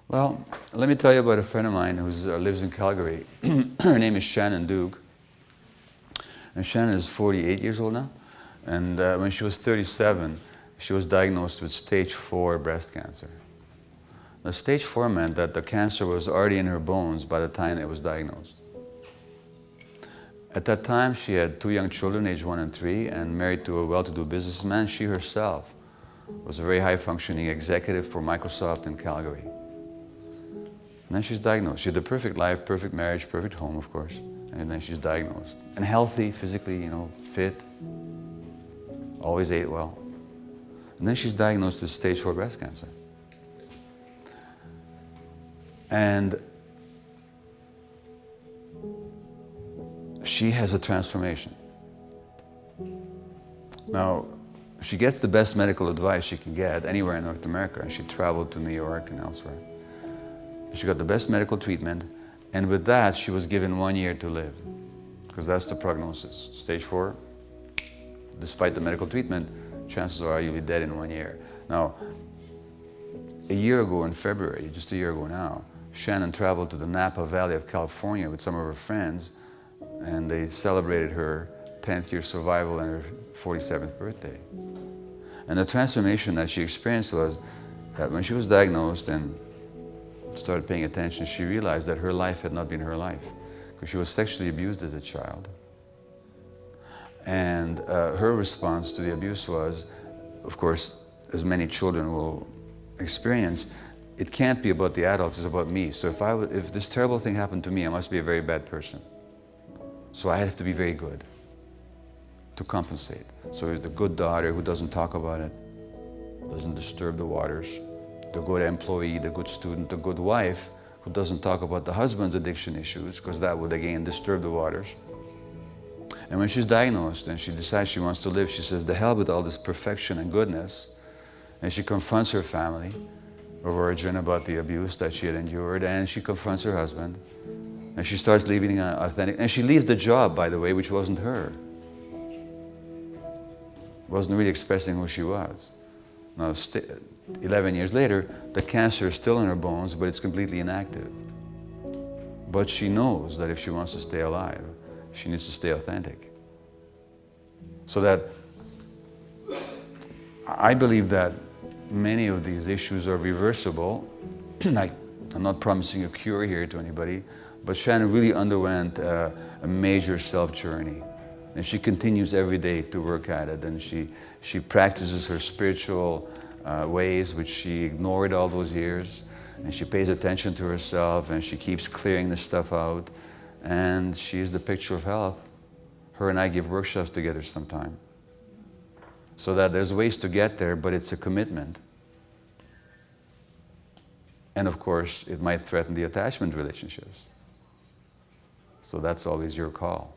Well, let me tell you about a friend of mine who lives in Calgary. Her name is Shannon Duke. And Shannon is 48 years old now. And when she was 37, she was diagnosed with stage 4 breast cancer. Now, stage 4 meant that the cancer was already in her bones by the time it was diagnosed. At that time, she had 2 young children, aged 1 and 3, and married to a well-to-do businessman. She herself was a very high-functioning executive for Microsoft in Calgary. And then she's diagnosed. She had the perfect life, perfect marriage, perfect home, of course. And then she's diagnosed. And healthy, physically, fit, always ate well. And then she's diagnosed with stage 4 breast cancer. And she has a transformation. Now, she gets the best medical advice she can get anywhere in North America, and she traveled to New York and elsewhere. She got the best medical treatment, and with that, she was given 1 year to live, because that's the prognosis. Stage 4, despite the medical treatment, chances are you'll be dead in 1 year. Now, a year ago in February, just a year ago now, Shannon traveled to the Napa Valley of California with some of her friends, and they celebrated her 10th year survival and her 47th birthday. And the transformation that she experienced was that when she was diagnosed and started paying attention, she realized that her life had not been her life, because she was sexually abused as a child. And her response to the abuse was, of course, as many children will experience, it can't be about the adults, it's about me. So if this terrible thing happened to me, I must be a very bad person. So I have to be very good to compensate. So the good daughter who doesn't talk about it, doesn't disturb the waters, the good employee, the good student, the good wife who doesn't talk about the husband's addiction issues, because that would again disturb the waters. And when she's diagnosed and she decides she wants to live, she says, the hell with all this perfection and goodness. And she confronts her family of origin about the abuse that she had endured, and she confronts her husband. And she starts living authentic, and she leaves the job, by the way, which wasn't her. Wasn't really expressing who she was. Now, 11 years later, the cancer is still in her bones, but it's completely inactive. But she knows that if she wants to stay alive, she needs to stay authentic. So that I believe that many of these issues are reversible. I'm not promising a cure here to anybody, but Shannon really underwent a major self-journey. And she continues every day to work at it, and she practices her spiritual ways, which she ignored all those years, and she pays attention to herself, and she keeps clearing this stuff out, and she's the picture of health. Her and I give workshops together sometime. So that there's ways to get there, but it's a commitment. And of course, it might threaten the attachment relationships. So that's always your call.